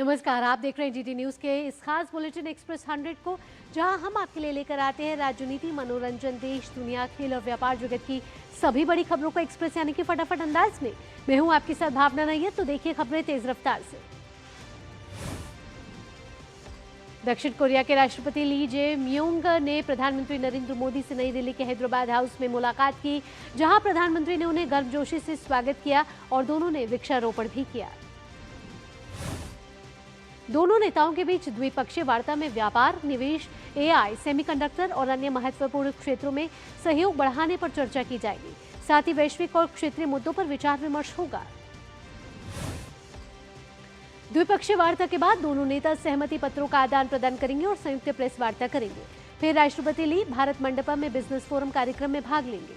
नमस्कार, आप देख रहे हैं जीटी न्यूज के इस खास बुलेटिन एक्सप्रेस 100 को, जहां हम आपके लिए लेकर आते हैं राजनीति, मनोरंजन, देश, दुनिया, खेल और व्यापार जगत की सभी बड़ी खबरों को एक्सप्रेस यानी कि फटाफट अंदाज में। मैं हूं आपके साथ भावना नैयर। तो देखिए खबरें तेज रफ्तार से। दक्षिण कोरिया के राष्ट्रपति ली जे म्योंग ने प्रधानमंत्री नरेंद्र मोदी से नई दिल्ली के हैदराबाद हाउस में मुलाकात की, जहां प्रधानमंत्री ने उन्हें गर्मजोशी से स्वागत किया और दोनों ने वृक्षारोपण भी किया। दोनों नेताओं के बीच द्विपक्षीय वार्ता में व्यापार, निवेश, एआई, सेमीकंडक्टर और अन्य महत्वपूर्ण क्षेत्रों में सहयोग बढ़ाने पर चर्चा की जाएगी। साथ ही वैश्विक और क्षेत्रीय मुद्दों पर विचार विमर्श होगा। द्विपक्षीय वार्ता के बाद दोनों नेता सहमति पत्रों का आदान प्रदान करेंगे और संयुक्त प्रेस वार्ता करेंगे। फिर राष्ट्रपति ली भारत मंडपम में बिजनेस फोरम कार्यक्रम में भाग लेंगे।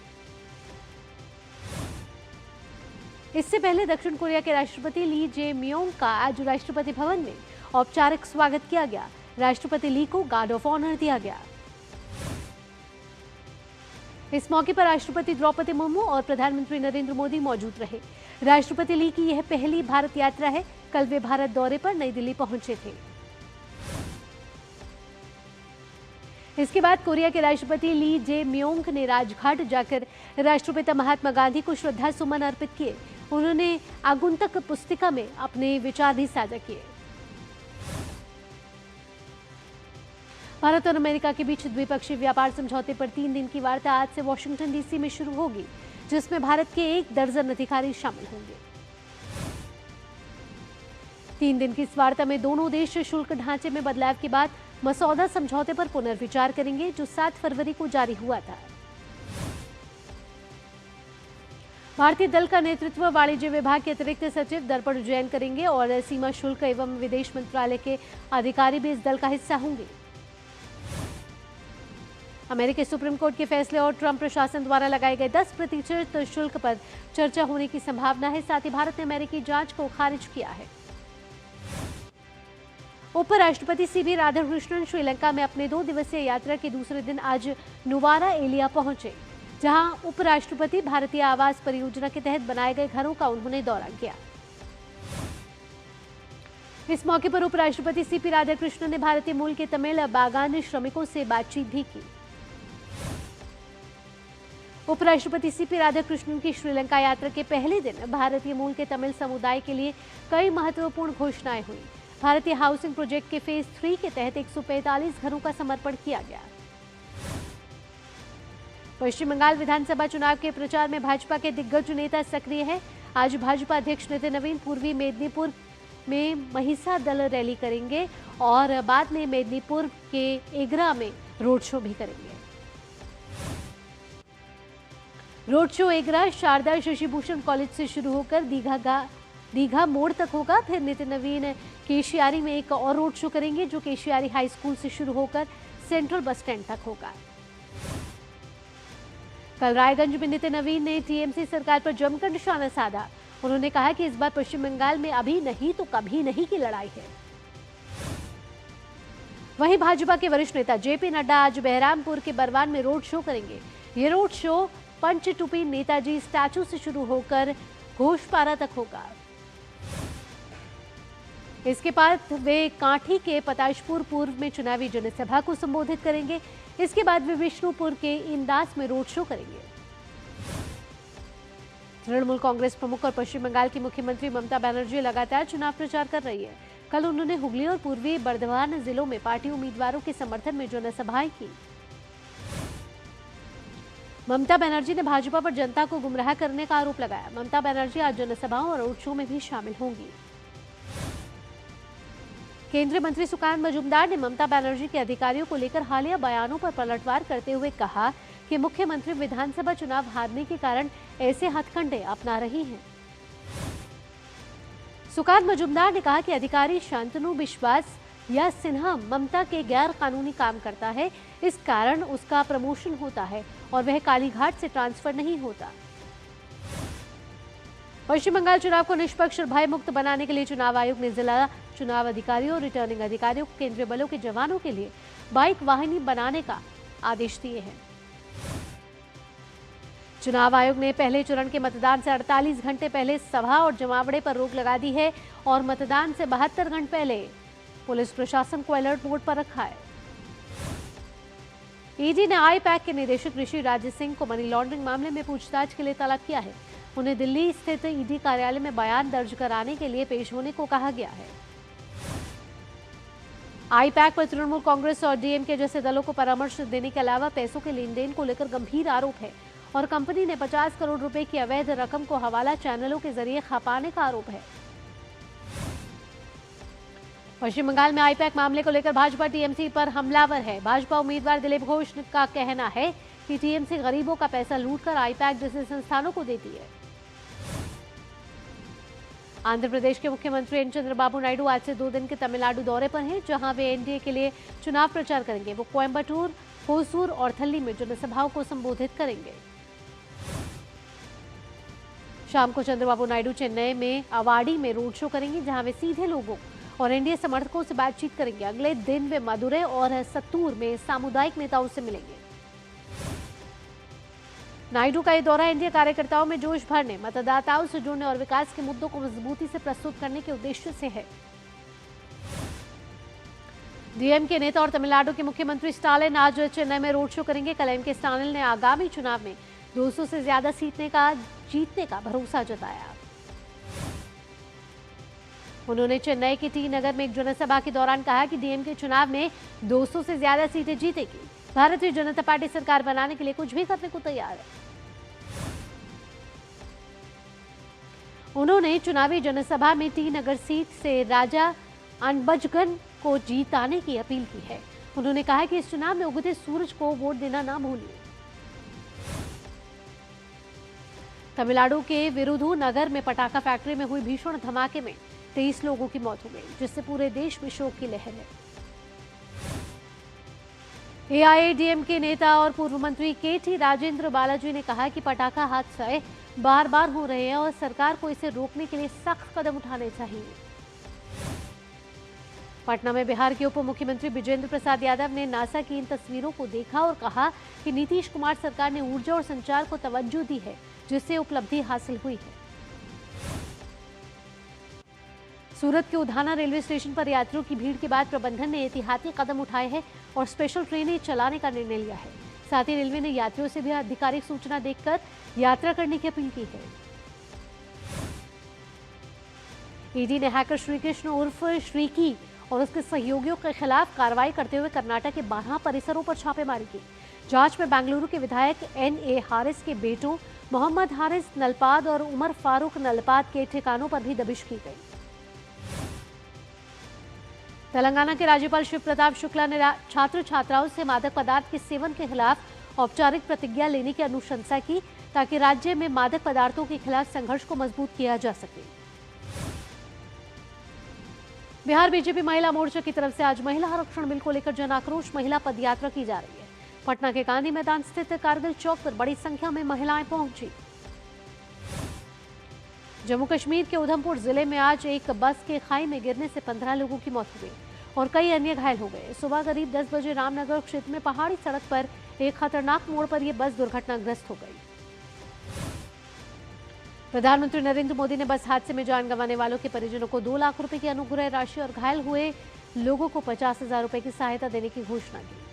इससे पहले दक्षिण कोरिया के राष्ट्रपति ली जे म्योंग का आज राष्ट्रपति भवन में औपचारिक स्वागत किया गया। राष्ट्रपति ली को गार्ड ऑफ ऑनर दिया गया। इस मौके पर राष्ट्रपति द्रौपदी मुर्मू और प्रधानमंत्री नरेंद्र मोदी मौजूद रहे। राष्ट्रपति ली की यह पहली भारत यात्रा है। कल वे भारत दौरे पर नई दिल्ली पहुंचे थे। इसके बाद कोरिया के राष्ट्रपति ली जे म्योंग ने राजघाट जाकर राष्ट्रपिता महात्मा गांधी को श्रद्धा सुमन अर्पित किए। उन्होंने आगंतुक पुस्तिका में अपने विचार भी साझा किए। भारत और अमेरिका के बीच द्विपक्षीय व्यापार समझौते पर 3 दिन की वार्ता आज से वॉशिंगटन डीसी में शुरू होगी, जिसमें भारत के 1 दर्जन अधिकारी शामिल होंगे। 3 दिन की इस वार्ता में दोनों देश शुल्क ढांचे में बदलाव के बाद मसौदा समझौते पर पुनर्विचार करेंगे, जो 7 फरवरी को जारी हुआ था। भारतीय दल का नेतृत्व वाणिज्य विभाग के अतिरिक्त सचिव दर्पण जैन करेंगे और सीमा शुल्क एवं विदेश मंत्रालय के अधिकारी भी इस दल का हिस्सा होंगे। अमेरिकी सुप्रीम कोर्ट के फैसले और ट्रंप प्रशासन द्वारा लगाए गए 10% शुल्क पर चर्चा होने की संभावना है। साथ ही भारत ने अमेरिकी जांच को खारिज किया है। उपराष्ट्रपति सीवी राधाकृष्णन श्रीलंका में अपने 2 दिवसीय यात्रा के दूसरे दिन आज नुवारा एलिया पहुंचे, जहां उपराष्ट्रपति भारतीय आवास परियोजना के तहत बनाए गए घरों का उन्होंने दौरा किया। इस मौके पर उपराष्ट्रपति सीपी राधाकृष्णन ने भारतीय मूल के तमिल बागान श्रमिकों से बातचीत भी की। उपराष्ट्रपति सीपी राधाकृष्णन की श्रीलंका यात्रा के पहले दिन भारतीय मूल के तमिल समुदाय के लिए कई महत्वपूर्ण घोषणाएं हुई। भारतीय हाउसिंग प्रोजेक्ट के फेज 3 के तहत 145 घरों का समर्पण किया गया। पश्चिम बंगाल विधानसभा चुनाव के प्रचार में भाजपा के दिग्गज नेता सक्रिय है। आज भाजपा अध्यक्ष नितिन नवीन पूर्वी मेदिनीपुर में महिषा दल रैली करेंगे और बाद में मेदिनीपुर के एगरा में रोड शो भी करेंगे। रोड शो एगरा शारदा शशिभूषण कॉलेज से शुरू होकर दीघा मोड़ तक होगा। फिर नितिन नवीन केशियारी में एक और रोड शो करेंगे, जो केशियारी हाई स्कूल से शुरू होकर सेंट्रल बस स्टैंड तक होगा। कल रायगंज में नितिन नवीन ने टीएमसी सरकार पर जमकर निशाना साधा। उन्होंने कहा कि इस बार पश्चिम बंगाल में अभी नहीं तो कभी नहीं की लड़ाई है। वहीं भाजपा के वरिष्ठ नेता जेपी नड्डा आज बहरामपुर के बरवान में रोड शो करेंगे। ये रोड शो पंचटुपी नेताजी स्टैचू से शुरू होकर घोषपारा तक होगा। इसके बाद वे कांठी के पताशपुर पूर्व में चुनावी जनसभा को संबोधित करेंगे। इसके बाद वे विष्णुपुर के इंदास में रोड शो करेंगे। तृणमूल कांग्रेस प्रमुख और पश्चिम बंगाल की मुख्यमंत्री ममता बनर्जी लगातार चुनाव प्रचार कर रही है। कल उन्होंने हुगली और पूर्वी बर्धमान जिलों में पार्टी उम्मीदवारों के समर्थन में जनसभाएं की। ममता बनर्जी ने भाजपा पर जनता को गुमराह करने का आरोप लगाया। ममता बनर्जी आज जनसभाओं और रोड शो में भी शामिल होंगी। केंद्रीय मंत्री सुकांत मजूमदार ने ममता बनर्जी के अधिकारियों को लेकर हालिया बयानों पर पलटवार करते हुए कहा कि मुख्यमंत्री विधानसभा चुनाव हारने के कारण ऐसे हथकंडे अपना रही हैं। सुकांत मजूमदार ने कहा कि अधिकारी शांतनु विश्वास या सिन्हा ममता के गैर कानूनी काम करता है, इस कारण उसका प्रमोशन होता है और वह कालीघाट से ट्रांसफर नहीं होता। पश्चिम बंगाल चुनाव को निष्पक्ष और भयमुक्त बनाने के लिए चुनाव आयोग ने जिला चुनाव अधिकारियों और रिटर्निंग अधिकारियों को केंद्रीय बलों के जवानों के लिए बाइक वाहिनी बनाने का आदेश दिए हैं। चुनाव आयोग ने पहले चरण के मतदान से 48 घंटे पहले सभा और जमावड़े पर रोक लगा दी है और मतदान से 72 घंटे पहले पुलिस प्रशासन को अलर्ट मोड पर रखा है। ईडी ने आईपैक के निदेशक ऋषि राज सिंह को मनी लॉन्ड्रिंग मामले में पूछताछ के लिए तलब किया है। उन्हें दिल्ली स्थित ईडी कार्यालय में बयान दर्ज कराने के लिए पेश होने को कहा गया है। आईपैक पर तृणमूल कांग्रेस और डीएमके जैसे दलों को परामर्श देने के अलावा पैसों के लेन देन को लेकर गंभीर आरोप है और कंपनी ने 50 करोड़ रुपए की अवैध रकम को हवाला चैनलों के जरिए खपाने का आरोप है। पश्चिम बंगाल में आईपैक मामले को लेकर भाजपा टीएमसी पर हमलावर है। भाजपा उम्मीदवार दिलीप घोष का कहना है कि टीएमसी गरीबों का पैसा लूटकर आईपैक जैसे संस्थानों को देती है। आंध्र प्रदेश के मुख्यमंत्री एन चंद्रबाबू नायडू आज से 2 दिन के तमिलनाडु दौरे पर हैं, जहां वे एनडीए के लिए चुनाव प्रचार करेंगे। वो कोयम्बटूर, होसूर और थल्ली में जनसभाओं को संबोधित करेंगे। शाम को चंद्रबाबू नायडू चेन्नई में अवाड़ी में रोड शो करेंगे, जहां वे सीधे लोगों और एनडीए समर्थकों से बातचीत करेंगे। अगले दिन वे मदुरै और सत्तूर में सामुदायिक नेताओं से मिलेंगे। नायडू का ये दौरा एनडीए कार्यकर्ताओं में जोश भरने, मतदाताओं से जुड़ने और विकास के मुद्दों को मजबूती से प्रस्तुत करने के उद्देश्य से है। डीएमके नेता और तमिलनाडु के मुख्यमंत्री स्टालिन आज चेन्नई में रोड शो करेंगे। कल एम के स्टालिन ने आगामी चुनाव में 200 से ज्यादा जीतने का भरोसा जताया। उन्होंने चेन्नई के टी नगर में एक जनसभा के दौरान कहा कि डीएमके चुनाव में 200 से ज्यादा सीटें जीतेगी। भारतीय जनता पार्टी सरकार बनाने के लिए कुछ भी करने को तैयार है। उन्होंने चुनावी जनसभा में टी नगर सीट से राजा अनबजगन को जीताने की अपील की है। उन्होंने कहा कि इस चुनाव में उगते सूरज को वोट देना ना भूलिए। तमिलनाडु के विरुधु नगर में पटाखा फैक्ट्री में हुई भीषण धमाके में 23 लोगों की मौत हो गई, जिससे पूरे देश में शोक की लहर है। एआईएडीएमके नेता और पूर्व मंत्री केटी राजेंद्र बालाजी ने कहा कि पटाखा हादसे बार बार हो रहे हैं और सरकार को इसे रोकने के लिए सख्त कदम उठाने चाहिए। पटना में बिहार के उप मुख्यमंत्री विजेंद्र प्रसाद यादव ने नासा की इन तस्वीरों को देखा और कहा कि नीतीश कुमार सरकार ने ऊर्जा और संचार को तवज्जो दी है, जिससे उपलब्धि हासिल हुई है। सूरत के उधाना रेलवे स्टेशन पर यात्रियों की भीड़ के बाद प्रबंधन ने एहतियाती कदम उठाए हैं और स्पेशल ट्रेनें चलाने का निर्णय लिया है। साथ ही रेलवे ने यात्रियों से भी आधिकारिक सूचना देकर यात्रा करने की अपील की है। ईडी ने हैकर श्रीकृष्ण उर्फ श्रीकी और उसके सहयोगियों के खिलाफ कार्रवाई करते हुए कर्नाटक के 12 परिसरों पर छापेमारी की। जांच में बेंगलुरु के विधायक एनए हारिस के बेटों मोहम्मद हारिस नलपाद और उमर फारूक नलपाद के ठिकानों पर भी दबिश की गई। तेलंगाना के राज्यपाल शिव प्रताप शुक्ला ने छात्र छात्राओं से मादक पदार्थ के सेवन के खिलाफ औपचारिक प्रतिज्ञा लेने की अनुशंसा की, ताकि राज्य में मादक पदार्थों के खिलाफ संघर्ष को मजबूत किया जा सके। बिहार बीजेपी महिला मोर्चा की तरफ से आज महिला आरक्षण बिल को लेकर जन आक्रोश महिला पदयात्रा की जा रही है। पटना के गांधी मैदान स्थित कारगिल चौक पर बड़ी संख्या में महिलाएं पहुंची। जम्मू कश्मीर के उधमपुर जिले में आज एक बस के खाई में गिरने से 15 लोगों की मौत हो गई और कई अन्य घायल हो गए। सुबह करीब 10 बजे रामनगर क्षेत्र में पहाड़ी सड़क पर एक खतरनाक मोड़ पर यह बस दुर्घटनाग्रस्त हो गई। प्रधानमंत्री नरेंद्र मोदी ने बस हादसे में जान गंवाने वालों के परिजनों को 2 लाख रुपए की अनुग्रह राशि और घायल हुए लोगों को 50,000 रुपए की सहायता देने की घोषणा की।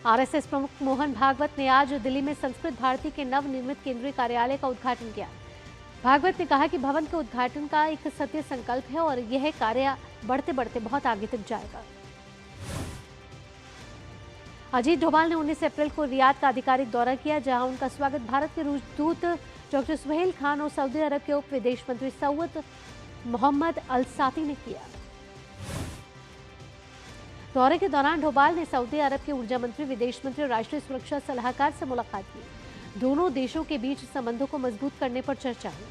आरएसएस प्रमुख मोहन भागवत ने आज दिल्ली में संस्कृत भारती के नवनिर्मित केंद्रीय कार्यालय का उद्घाटन किया। भागवत ने कहा कि भवन के उद्घाटन का एक सत्य संकल्प है और यह कार्य बढ़ते बढ़ते बहुत आगे तक जाएगा। अजीत डोभाल ने 19 अप्रैल को रियाद का आधिकारिक दौरा किया, जहां उनका स्वागत भारत के राजदूत डॉक्टर सुहेल खान और सऊदी अरब के उप विदेश मंत्री सऊद मोहम्मद अल साती ने किया। दौरे के दौरान डोभाल ने सऊदी अरब के ऊर्जा मंत्री, विदेश मंत्री और राष्ट्रीय सुरक्षा सलाहकार से मुलाकात की। दोनों देशों के बीच संबंधों को मजबूत करने पर चर्चा हुई।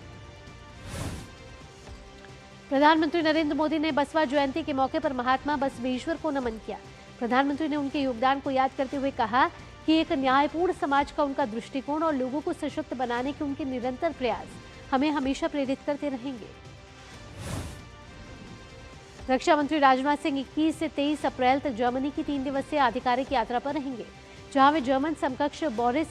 प्रधानमंत्री नरेंद्र मोदी ने बसवा जयंती के मौके पर महात्मा बसवेश्वर को नमन किया। प्रधानमंत्री ने उनके योगदान को याद करते हुए कहा कि एक न्यायपूर्ण समाज का उनका दृष्टिकोण और लोगों को सशक्त बनाने के उनके निरंतर प्रयास हमें हमेशा प्रेरित करते रहेंगे। रक्षा मंत्री राजनाथ सिंह 21 से 23 अप्रैल तक जर्मनी की 3 दिवसीय आधिकारिक यात्रा पर रहेंगे। जहां वे जर्मन समकक्ष बोरिस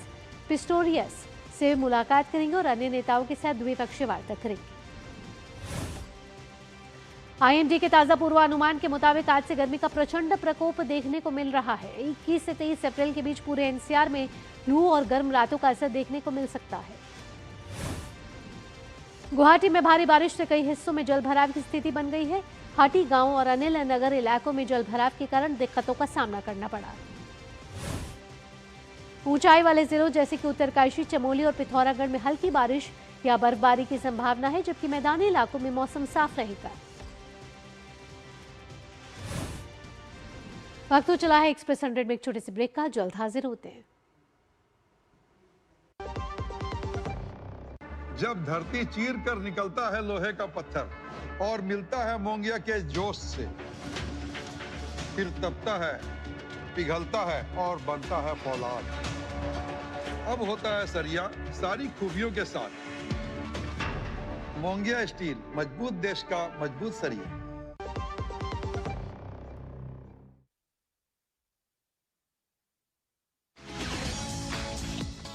पिस्टोरियस से मुलाकात करेंगे और अन्य नेताओं के साथ द्विपक्षीय वार्ता करेंगे। आईएमडी के ताजा पूर्वानुमान के मुताबिक आज से गर्मी का प्रचंड प्रकोप देखने को मिल रहा है। 21 से 23 अप्रैल के बीच पूरे एनसीआर में लू और गर्म रातों का असर देखने को मिल सकता है। गुवाहाटी में भारी बारिश से कई हिस्सों में जलभराव की स्थिति बन गई है। हाटी गांव और अनिल नगर इलाकों में जलभराव के कारण दिक्कतों का सामना करना पड़ा। ऊंचाई वाले जिलों जैसे कि उत्तरकाशी, चमोली और पिथौरागढ़ में हल्की बारिश या बर्फबारी की संभावना है, जबकि मैदानी इलाकों में मौसम साफ रहेगा। वक्त तो चला है एक्सप्रेस 100 में एक छोटे से ब्रेक का। जल्द हाजिर होते हैं। जब धरती चीर कर निकलता है लोहे का पत्थर और मिलता है मोंगिया के जोश से, फिर तपता है, पिघलता है और बनता है फौलाद। अब होता है सरिया सारी खूबियों के साथ। मोंगिया स्टील, मजबूत देश का मजबूत सरिया।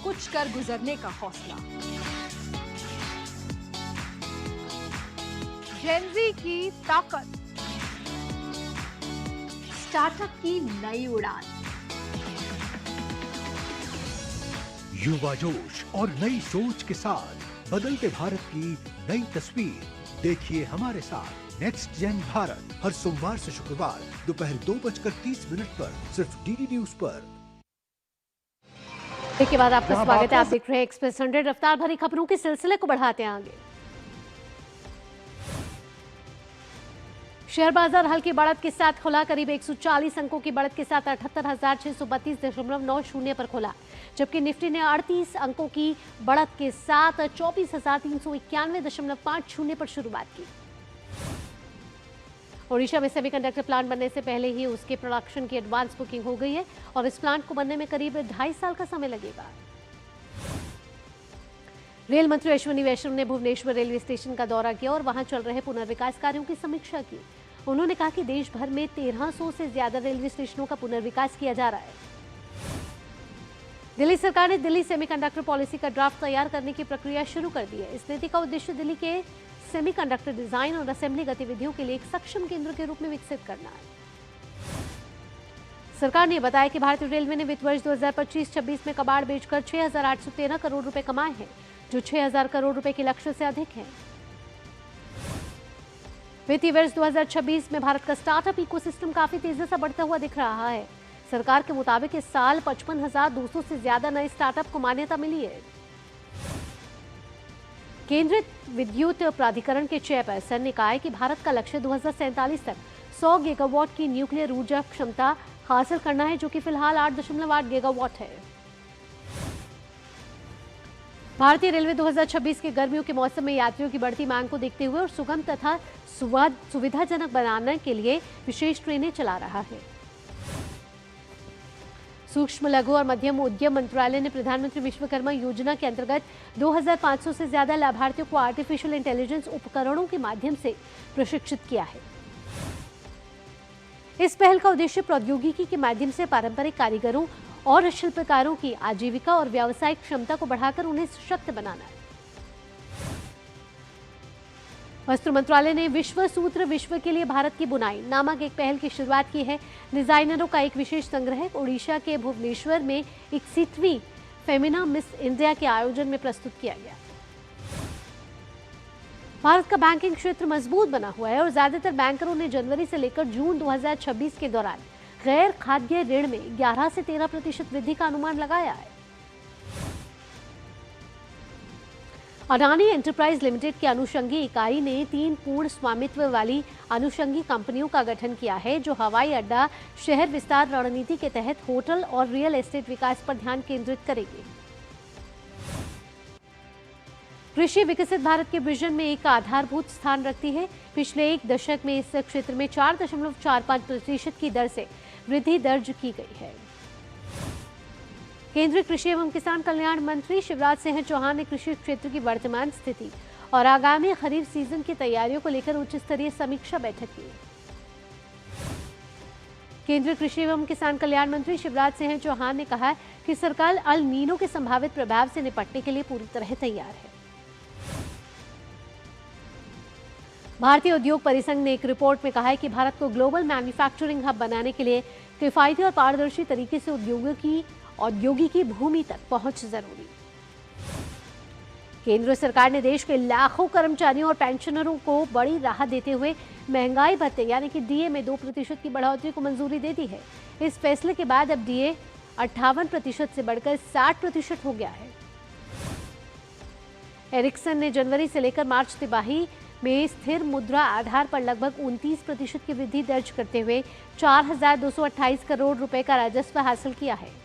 कुछ कर गुजरने का हौसला, जेनजी की ताकत, स्टार्टअप की नई उड़ान, युवा जोश और नई सोच के साथ बदलते भारत की नई तस्वीर देखिए हमारे साथ नेक्स्ट जेन भारत, हर सोमवार से शुक्रवार दोपहर 2:30 पर सिर्फ डीडी न्यूज पर। के बाद आपका स्वागत है। आप देख रहे हैं एक्सप्रेस 100। रफ्तार भरी खबरों के सिलसिले को बढ़ाते हैं आगे। शेयर बाजार हल्की बढ़त के साथ खुला। करीब 140 अंकों की बढ़त के साथ 78,632.90 पर खुला, जबकि निफ्टी ने 38 अंकों की बढ़त के साथ 24,391.50 पर शुरुआत की। ओडिशा में सेमीकंडक्टर प्लांट बनने से पहले ही उसके प्रोडक्शन की एडवांस बुकिंग हो गई है और इस प्लांट को बनने में करीब 2.5 साल का समय लगेगा। रेल मंत्री अश्विनी वैष्णव ने भुवनेश्वर रेलवे स्टेशन का दौरा किया और वहां चल रहे पुनर्विकास कार्यों की समीक्षा की। उन्होंने कहा कि देश भर में 1300 से ज्यादा रेलवे स्टेशनों का पुनर्विकास किया जा रहा है। दिल्ली सरकार ने दिल्ली सेमीकंडक्टर पॉलिसी का ड्राफ्ट तैयार करने की प्रक्रिया शुरू कर दी है। इस नीति का उद्देश्य दिल्ली के सेमीकंडक्टर डिजाइन और असेंबली गतिविधियों के लिए एक सक्षम केंद्र के रूप में विकसित करना है। सरकार ने बताया कि भारतीय रेलवे ने वित्त वर्ष 2025-26 में कबाड़ बेचकर 6,813 करोड़ रुपए कमाए हैं, जो 6,000 करोड़ रुपए के लक्ष्य से अधिक है। वित्तीय वर्ष 2026 में भारत का स्टार्टअप इकोसिस्टम काफी तेजी से बढ़ता हुआ दिख रहा है। सरकार के मुताबिक इस साल 55,200 से ज्यादा नए स्टार्टअप को मान्यता मिली है। केंद्रीय विद्युत प्राधिकरण के चेयरपर्सन ने कहा है कि भारत का लक्ष्य 2047 तक 100 गीगावाट की न्यूक्लियर ऊर्जा क्षमता हासिल करना है, जो कि फिलहाल 8.8 गीगावाट है। भारतीय रेलवे 2026 के गर्मियों के मौसम में यात्रियों की बढ़ती मांग को देखते हुए और सुगम तथा सुविधाजनक बनाने के लिए विशेष ट्रेनें चला रहा है। सूक्ष्म, लघु और मध्यम उद्यम मंत्रालय ने प्रधानमंत्री विश्वकर्मा योजना के अंतर्गत 2,500 से ज्यादा लाभार्थियों को आर्टिफिशियल इंटेलिजेंस उपकरणों के माध्यम से प्रशिक्षित किया है। इस पहल का उद्देश्य प्रौद्योगिकी के माध्यम से पारंपरिक कारीगरों और शिल्पकारों की आजीविका और व्यावसायिक क्षमता को बढ़ाकर उन्हें सशक्त बनाना है। वस्त्र मंत्रालय ने विश्व सूत्र विश्व के लिए भारत की बुनाई नामक एक पहल की शुरुआत की है। डिजाइनरों का एक विशेष संग्रह ओडिशा के भुवनेश्वर में 61वीं फेमिना मिस इंडिया के आयोजन में प्रस्तुत किया गया। भारत का बैंकिंग क्षेत्र मजबूत बना हुआ है और ज्यादातर बैंकरों ने जनवरी से लेकर जून 2026 के दौरान गैर खाद्य ऋण में 11 से 13% वृद्धि का अनुमान लगाया है। अडानी एंटरप्राइज लिमिटेड की अनुषंगी इकाई ने 3 पूर्ण स्वामित्व वाली अनुषंगी कंपनियों का गठन किया है, जो हवाई अड्डा शहर विस्तार रणनीति के तहत होटल और रियल एस्टेट विकास पर ध्यान केंद्रित करेगी। कृषि विकसित भारत के विजन में एक आधारभूत स्थान रखती है। पिछले एक दशक में इस क्षेत्र में 4.45% की दर से वृद्धि दर्ज की गई है। केंद्रीय कृषि एवं किसान कल्याण मंत्री शिवराज सिंह चौहान ने कृषि क्षेत्र की वर्तमान स्थिति और आगामी खरीफ सीजन की तैयारियों को लेकर उच्च स्तरीय समीक्षा बैठक की। केंद्रीय कृषि एवं किसान कल्याण मंत्री शिवराज सिंह चौहान ने कहा कि सरकार अल नीनो के संभावित प्रभाव से निपटने के लिए पूरी तरह तैयार है। भारतीय उद्योग परिसंघ ने एक रिपोर्ट में कहा है कि भारत को ग्लोबल मैन्युफैक्चरिंग हब बनाने के लिए किफायती और पारदर्शी तरीके से औद्योगिकी भूमि तक पहुंच जरूरी। केंद्र सरकार ने देश के लाखों कर्मचारियों और पेंशनरों को बड़ी राहत देते हुए महंगाई भत्ते यानी कि डीए में 2% की बढ़ोतरी को मंजूरी दे दी है। इस फैसले के बाद अब डीए 58% से बढ़कर 60% हो गया है। एरिक्सन ने जनवरी से लेकर मार्च तिमाही में स्थिर मुद्रा आधार पर लगभग 29% की वृद्धि दर्ज करते हुए 4,228 करोड़ रुपए का राजस्व हासिल किया है।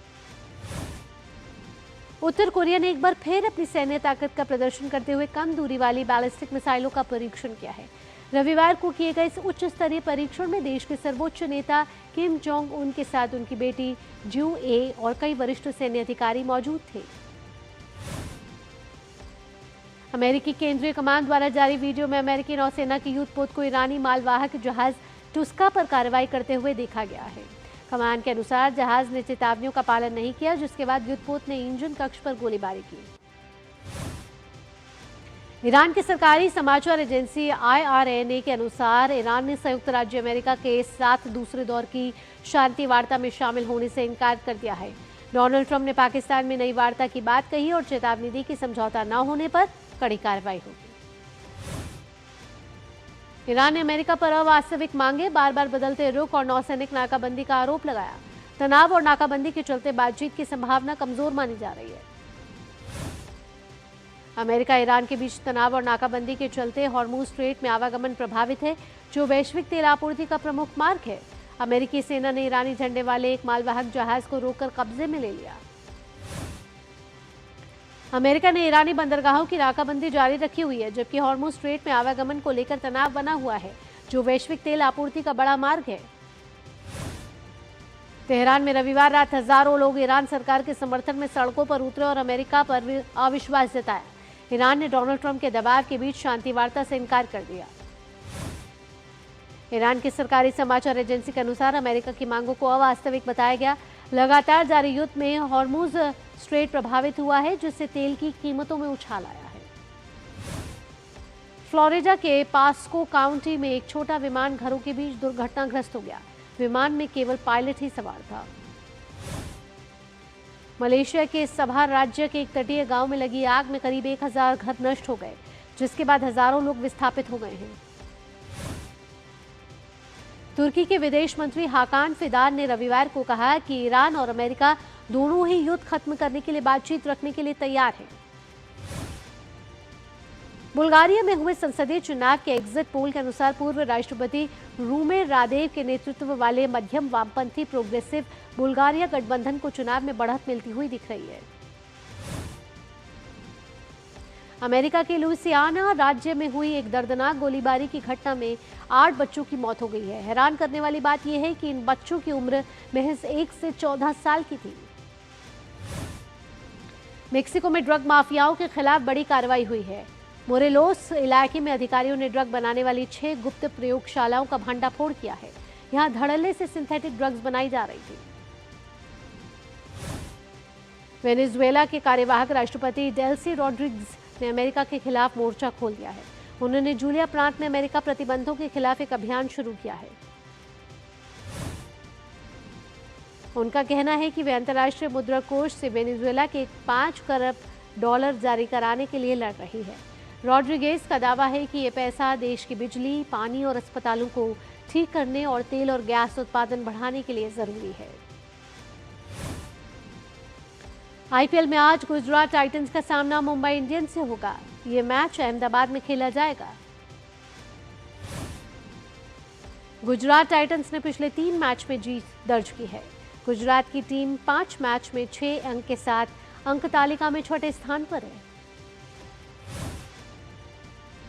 उत्तर कोरिया ने एक बार फिर अपनी सैन्य ताकत का प्रदर्शन करते हुए कम दूरी वाली बैलिस्टिक मिसाइलों का परीक्षण किया है। रविवार को किए गए इस उच्च स्तरीय परीक्षण में देश के सर्वोच्च नेता किम जोंग उन के साथ उनकी बेटी जू ए और कई वरिष्ठ सैन्य अधिकारी मौजूद थे। अमेरिकी केंद्रीय कमान द्वारा जारी वीडियो में अमेरिकी नौसेना के युद्धपोत को ईरानी मालवाहक जहाज टुस्का पर कार्रवाई करते हुए देखा गया है। कमान के अनुसार जहाज ने चेतावनियों का पालन नहीं किया, जिसके बाद युद्धपोत ने इंजन कक्ष पर गोलीबारी की। ईरान की सरकारी समाचार एजेंसी IRNA के अनुसार ईरान ने संयुक्त राज्य अमेरिका के साथ दूसरे दौर की शांति वार्ता में शामिल होने से इनकार कर दिया है। डोनाल्ड ट्रंप ने पाकिस्तान में नई वार्ता की बात कही और चेतावनी दी कि समझौता न होने पर कड़ी कार्रवाई होगी। ईरान ने अमेरिका पर अवास्तविक मांगे, बार बार बदलते रुख और नौसैनिक नाकाबंदी का आरोप लगाया। तनाव और नाकाबंदी के चलते बातचीत की संभावना कमजोर मानी जा रही है। अमेरिका ईरान के बीच तनाव और नाकाबंदी के चलते हॉर्मुज स्ट्रेट में आवागमन प्रभावित है, जो वैश्विक तेल आपूर्ति का प्रमुख मार्ग है। अमेरिकी सेना ने ईरानी झंडे वाले एक मालवाहक जहाज को रोककर कब्जे में ले लिया। अमेरिका ने ईरानी बंदरगाहों की नाकाबंदी जारी रखी हुई है, जबकि हॉर्मुज स्ट्रेट में आवागमन को लेकर तनाव बना हुआ है, जो वैश्विक तेल आपूर्ति का बड़ा मार्ग है। तेहरान में रविवार रात हजारों लोग ईरान सरकार के समर्थन में सड़कों पर उतरे और अमेरिका पर अविश्वास जताया। ईरान ने डोनाल्ड ट्रंप के दबाव के बीच शांति वार्ता से इनकार कर दिया। ईरान की सरकारी समाचार एजेंसी के अनुसार अमेरिका की मांगों को अवास्तविक बताया गया। लगातार जारी युद्ध में हॉर्मुज स्ट्रेट प्रभावित हुआ है, जिससे तेल की कीमतों में उछाल आया है। फ्लोरिडा के पास्को काउंटी में एक छोटा विमान घरों के बीच दुर्घटनाग्रस्त हो गया। विमान में केवल पायलट ही सवार था। मलेशिया के सबा राज्य के एक तटीय गांव में लगी आग में करीब 1000 घर नष्ट हो गए, जिसके बाद हजारों लोग विस्थापित हो गए हैं। तुर्की के विदेश मंत्री हाकान फिदान ने रविवार को कहा कि ईरान और अमेरिका दोनों ही युद्ध खत्म करने के लिए बातचीत रखने के लिए तैयार हैं। बुल्गारिया में हुए संसदीय चुनाव के एग्जिट पोल के अनुसार पूर्व राष्ट्रपति रूमेन रादेव के नेतृत्व वाले मध्यम वामपंथी प्रोग्रेसिव बुल्गारिया गठबंधन को चुनाव में बढ़त मिलती हुई दिख रही है। अमेरिका के लुइसियाना राज्य में हुई एक दर्दनाक गोलीबारी की घटना में 8 बच्चों की मौत हो गई है। हैरान करने वाली बात यह है कि इन बच्चों की उम्र महज 1 से 14 साल की थी। मेक्सिको में ड्रग माफियाओं के खिलाफ बड़ी कार्रवाई हुई है। मोरेलोस इलाके में अधिकारियों ने ड्रग बनाने वाली 6 गुप्त प्रयोगशालाओं का भंडाफोड़ किया है। यहां धड़ल्ले से सिंथेटिक ड्रग्स बनाई जा रही थी। वेनेजुएला के कार्यवाहक राष्ट्रपति डेल्सी रॉड्रिग्स ने अमेरिका के खिलाफ मोर्चा खोल दिया है। उन्होंने जूलिया प्रांत में अमेरिका प्रतिबंधों के खिलाफ एक अभियान शुरू किया है। उनका कहना है कि वे अंतर्राष्ट्रीय मुद्रा कोष से वेनेजुएला के 5 खरब डॉलर जारी कराने के लिए लड़ रही है। रॉड्रिगेज का दावा है कि ये पैसा देश की बिजली, पानी और अस्पतालों को ठीक करने और तेल और गैस उत्पादन बढ़ाने के लिए जरूरी है। आईपीएल में आज गुजरात टाइटंस का सामना मुंबई इंडियंस से होगा। ये मैच अहमदाबाद में खेला जाएगा। गुजरात टाइटंस ने पिछले 3 मैच में जीत दर्ज की है। गुजरात की टीम 5 मैच में 6 अंक के साथ अंक तालिका में 6ठे स्थान पर है।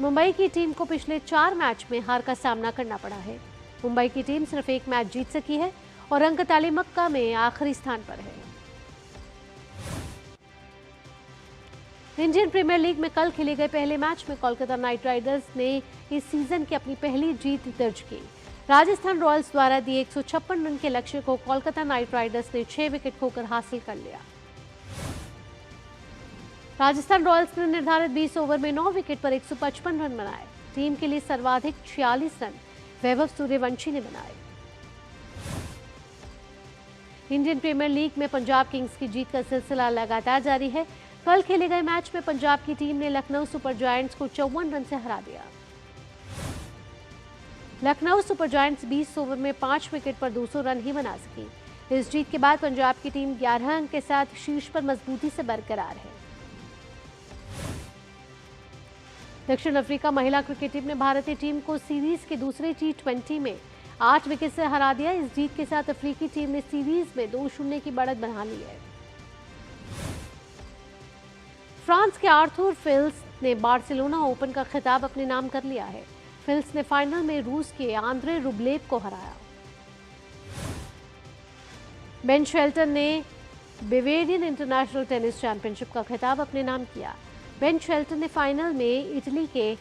मुंबई की टीम को पिछले 4 मैच में हार का सामना करना पड़ा है। मुंबई की टीम सिर्फ 1 मैच जीत सकी है और अंक तालिका में आखिरी स्थान पर है। इंडियन प्रीमियर लीग में कल खेले गए पहले मैच में कोलकाता नाइट राइडर्स ने इस सीजन की अपनी पहली जीत दर्ज की। राजस्थान रॉयल्स द्वारा दिए 156 रन के लक्ष्य को कोलकाता नाइट राइडर्स ने 6 विकेट खोकर हासिल कर लिया। राजस्थान रॉयल्स ने निर्धारित 20 ओवर में 9 विकेट पर 155 रन बनाए। टीम के लिए सर्वाधिक 46 रन वैभव सूर्यवंशी ने बनाए। इंडियन प्रीमियर लीग में पंजाब किंग्स की जीत का सिलसिला लगातार जारी है। कल खेले गए मैच में पंजाब की टीम ने लखनऊ सुपर जायंट्स को 54 रन से हरा दिया। लखनऊ सुपर जायंट्स 20 ओवर में 5 विकेट पर 200 रन ही बना सकी। इस जीत के बाद पंजाब की टीम 11 अंक के साथ शीर्ष पर मजबूती से बरकरार है। दक्षिण अफ्रीका महिला क्रिकेट टीम ने भारतीय टीम को सीरीज के दूसरे T20 में 8 विकेट से हरा दिया। इस जीत के साथ अफ्रीकी टीम ने सीरीज में 2-0 की बढ़त बना ली है। फ्रांस के आर्थुर फिल्स ने बार्सिलोना ओपन का खिताब अपने नाम कर लिया है। फिल्स ने फाइनल में रूस के आंद्रे रुब्लेव को हराया। बेन शेल्टन ने बेवेरियन इंटरनेशनल टेनिस चैंपियनशिप का खिताब अपने नाम किया। बेन शेल्टन ने फाइनल में इटली के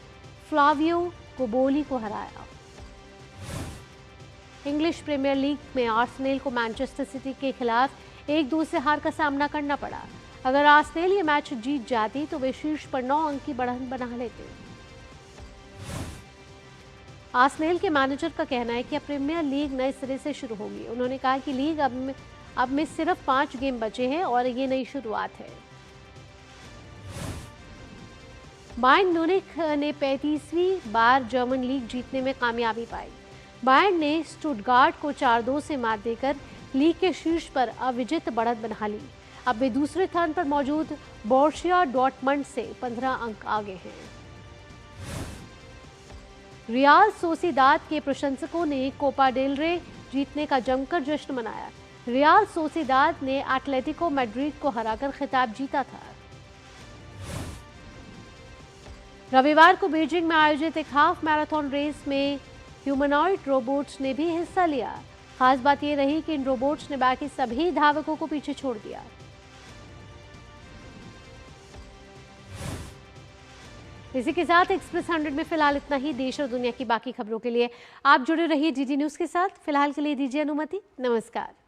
फ्लावियो कोबोली को हराया। इंग्लिश प्रीमियर लीग में आर्सेनल को मैनचेस्टर सिटी के खिलाफ 1-2 से हार का सामना करना पड़ा। अगर आर्सेनल ये मैच जीत जाती तो वे शीर्ष पर 9 अंक की बढ़त बना लेते। आर्सेनल के मैनेजर का कहना है कि अब प्रीमियर लीग नए सिरे से शुरू होगी। उन्होंने कहा कि लीग अब में सिर्फ 5 गेम बचे हैं और ये नई शुरुआत है। बायर्न म्यूनिख ने 35वीं बार जर्मन लीग जीतने में कामयाबी पाई। बायर्न ने स्टुटगार्ट को 4-2 से मात देकर लीग के शीर्ष पर अविजित बढ़त बना ली। अब वे दूसरे स्थान पर मौजूद बोरुसिया डॉर्टमंड से 15 अंक आगे हैं। रियाल सोसिदाद के प्रशंसकों ने कोपा डेल रे जीतने का जमकर जश्न मनाया। रियाल सोसिदाद ने एटलेटिको मैड्रिड को हराकर खिताब जीता था। रविवार को बीजिंग में आयोजित एक हाफ मैराथन रेस में ह्यूमनॉइड रोबोट्स ने भी हिस्सा लिया। खास बात यह रही कि इन रोबोट्स ने बाकी सभी धावकों को पीछे छोड़ दिया। इसी के साथ एक्सप्रेस 100 में फिलहाल इतना ही। देश और दुनिया की बाकी खबरों के लिए आप जुड़े रहिए DD न्यूज के साथ। फिलहाल के लिए दीजिए अनुमति। नमस्कार।